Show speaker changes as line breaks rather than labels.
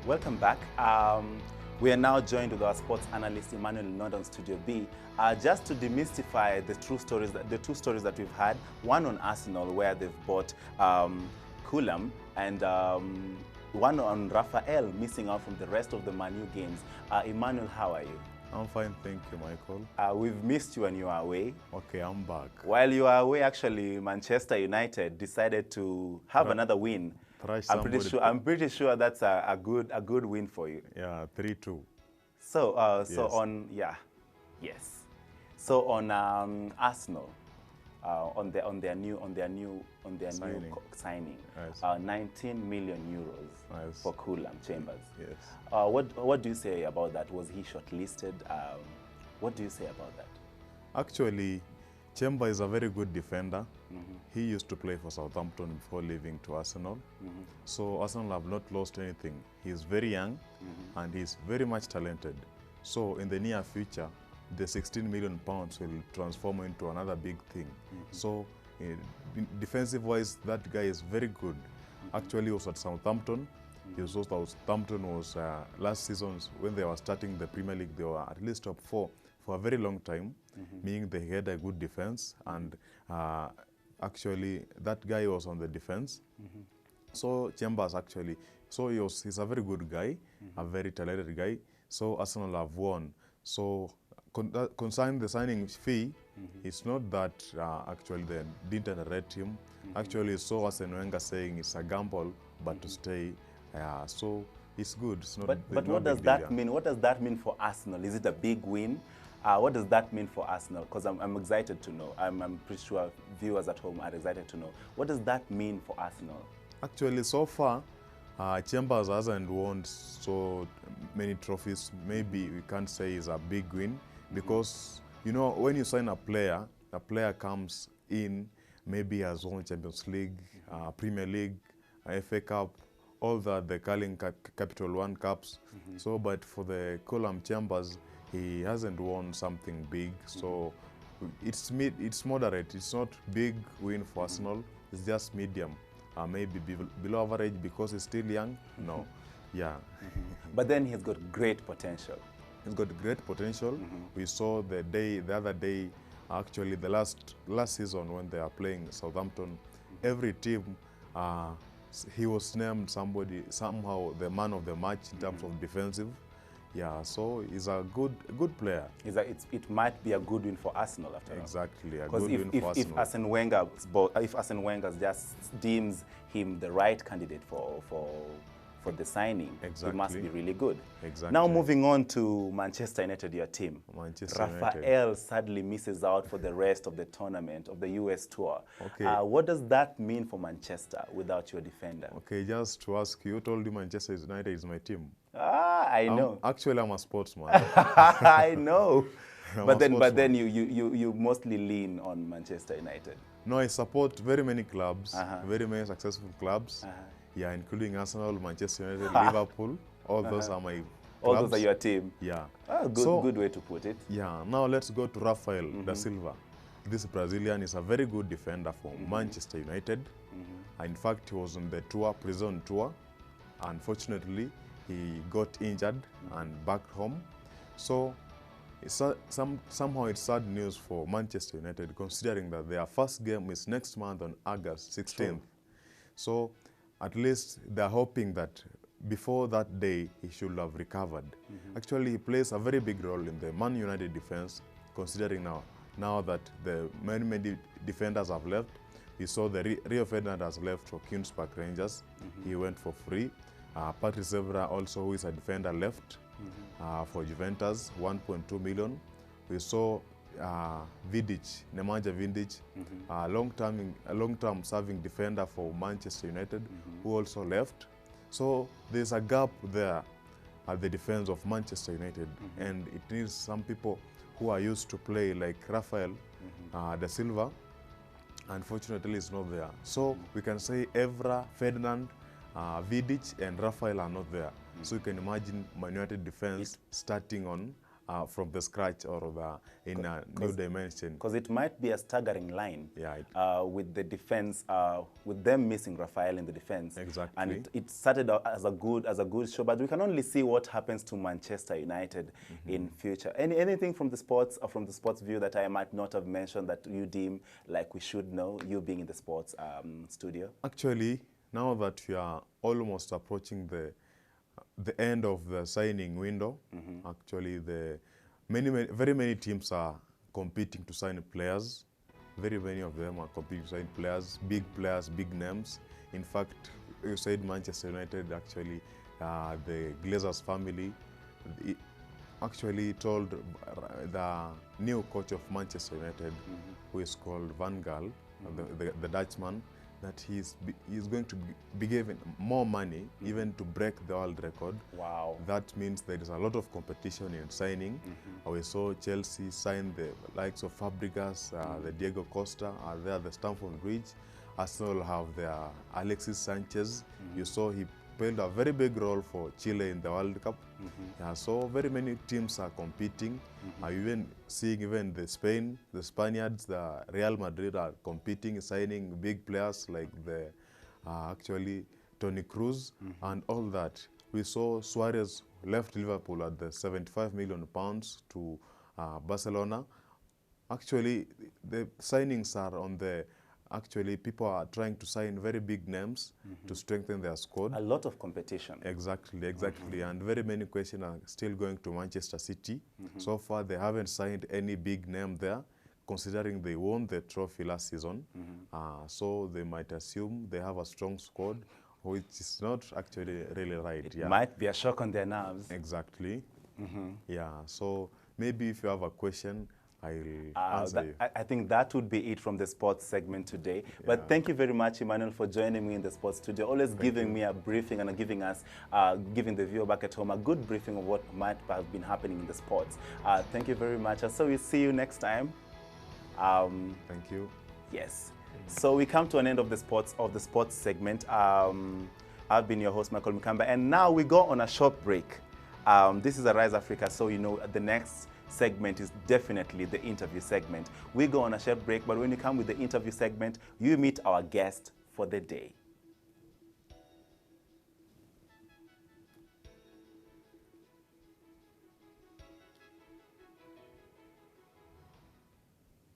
Welcome back. We are now joined with our sports analyst Emmanuel in London Studio B, just to demystify the two stories that we've had. One on Arsenal, where they've bought Fulham, and one on Rafael missing out from the rest of the Man U games. Emmanuel, how are you?
I'm fine, thank you, Michael.
We've missed you when you are away.
Okay, I'm back.
While you are away, actually, Manchester United decided to have another win. I'm pretty sure that's a good win for you.
Yeah, 3-2.
So
Yes.
So on Arsenal, on their new signing,
Yes.
19 million euros
Yes.
for Fulham Chambers.
Yes.
What do you say about that? Was he shortlisted? What do you say about that?
Actually, Chambers is a very good defender. He used to play for Southampton before leaving to Arsenal. So Arsenal have not lost anything. He is very young and he's very much talented. So in the near future, the 16 million pounds will transform into another big thing. So defensive-wise, that guy is very good. Actually, he was at Southampton. He was also Southampton was last season when they were starting the Premier League. They were at least top 4 for a very long time, meaning they had a good defense. And actually, that guy was on the defense. So Chambers actually, so he's a very good guy, a very talented guy. So Arsenal have won. So concerning the signing fee, it's not that actually they didn't underrate him. Actually, so Arsene Wenger saying it's a gamble, but to stay. So it's good. It's not.
But what does that mean? What does that mean for Arsenal? Is it a big win? What does that mean for Arsenal? Because I'm excited to know. I'm pretty sure viewers at home are excited to know. What does that mean for Arsenal?
Actually, so far, Chambers hasn't won so many trophies. Maybe we can't say it's a big win because, you know, when you sign a player comes in, maybe has won Champions League, Premier League, FA Cup, all the Carling Capital One Cups. So, but for the Fulham Chambers, he hasn't won something big. So it's moderate. It's not big win for Arsenal. It's just medium. Maybe below average because he's still young. No, yeah.
But then he's got great potential.
He's got great potential. We saw the other day, actually the last season when they are playing Southampton, every team, he was named somehow the man of the match in terms of defensive. Yeah, so he's a good player.
It might be a good win for Arsenal after all.
Exactly, a good win for Arsenal.
If Arsene Wenger just deems him the right candidate for the signing, he must be really good.
Exactly.
Now moving on to Manchester United, your team. Rafael
United
sadly misses out for the rest of the tournament of the US tour.
Okay.
What does that mean for Manchester without your defender?
Okay, just to ask you, who told you Manchester United is my team?
I know.
Actually, I'm a sportsman.
I know. But then you mostly lean on Manchester United.
No, I support very many clubs, very many successful clubs. Yeah, including Arsenal, Manchester United, Liverpool. All those are my clubs.
All those are your team.
Yeah.
Good way to put it.
Yeah. Now let's go to Rafael da Silva. This Brazilian is a very good defender for Manchester United. In fact, he was on the prison tour. Unfortunately, he got injured and back home. So somehow it's sad news for Manchester United, considering that their first game is next month on August 16th. True. So at least they're hoping that before that day, he should have recovered. Actually, he plays a very big role in the Man United defense, considering now that the many defenders have left. We saw the Rio Ferdinand has left for Queen's Park Rangers. He went for free. Patrice Evra also, who is a defender, left for Juventus, 1.2 million. We saw Nemanja Vidic, a long-term serving defender for Manchester United, who also left. So there's a gap there at the defense of Manchester United, and it needs some people who are used to play like Rafael da Silva. Unfortunately, it's not there. So we can say Evra, Ferdinand, Vidic, and Rafael are not there. So you can imagine Man United defense starting on from the scratch or in a new dimension.
Because it might be a staggering line.
Yeah,
with the defense, with them missing Rafael in the defense.
Exactly.
And it started out as a good show, but we can only see what happens to Manchester United in future. Anything from the sports or from the sports view that I might not have mentioned that you deem like we should know, you being in the sports studio?
Actually, now that we are almost approaching the end of the signing window, actually very many teams are competing to sign players. Very many of them are competing to sign players, big names. In fact, you said Manchester United, actually, the Glazers family actually told the new coach of Manchester United, who is called Van Gaal, the Dutchman, that he's going to be given more money, even to break the world record.
Wow.
That means there is a lot of competition in signing. We saw Chelsea sign the likes of Fabregas, the Diego Costa are there at the Stamford Bridge. Arsenal have their Alexis Sanchez. You saw he played a very big role for Chile in the World Cup. Yeah, so very many teams are competing. Even seeing the Spaniards, the Real Madrid are competing, signing big players like the actually Toni Kroos and all that. We saw Suarez left Liverpool at the 75 million pounds to Barcelona. Actually, the signings are on the Actually, people are trying to sign very big names to strengthen their squad.
A lot of competition.
Exactly. And very many questions are still going to Manchester City. So far, they haven't signed any big name there, considering they won the trophy last season. So they might assume they have a strong squad, which is not actually really right.
It might be a shock on their nerves.
Exactly. Yeah, so maybe if you have a question, I'll answer you.
I think that would be it from the sports segment today. But thank you very much, Emmanuel, for joining me in the sports studio, always giving me a briefing and giving us, giving the viewer back at home a good briefing of what might have been happening in the sports. Thank you very much. So we'll see you next time.
Thank you.
Yes. So we come to an end of the sports segment. I've been your host, Michael Mukamba, and now we go on a short break. This is Arise Africa, so you know the next segment is definitely the interview segment. We go on a short break, but when you come with the interview segment, you meet our guest for the day.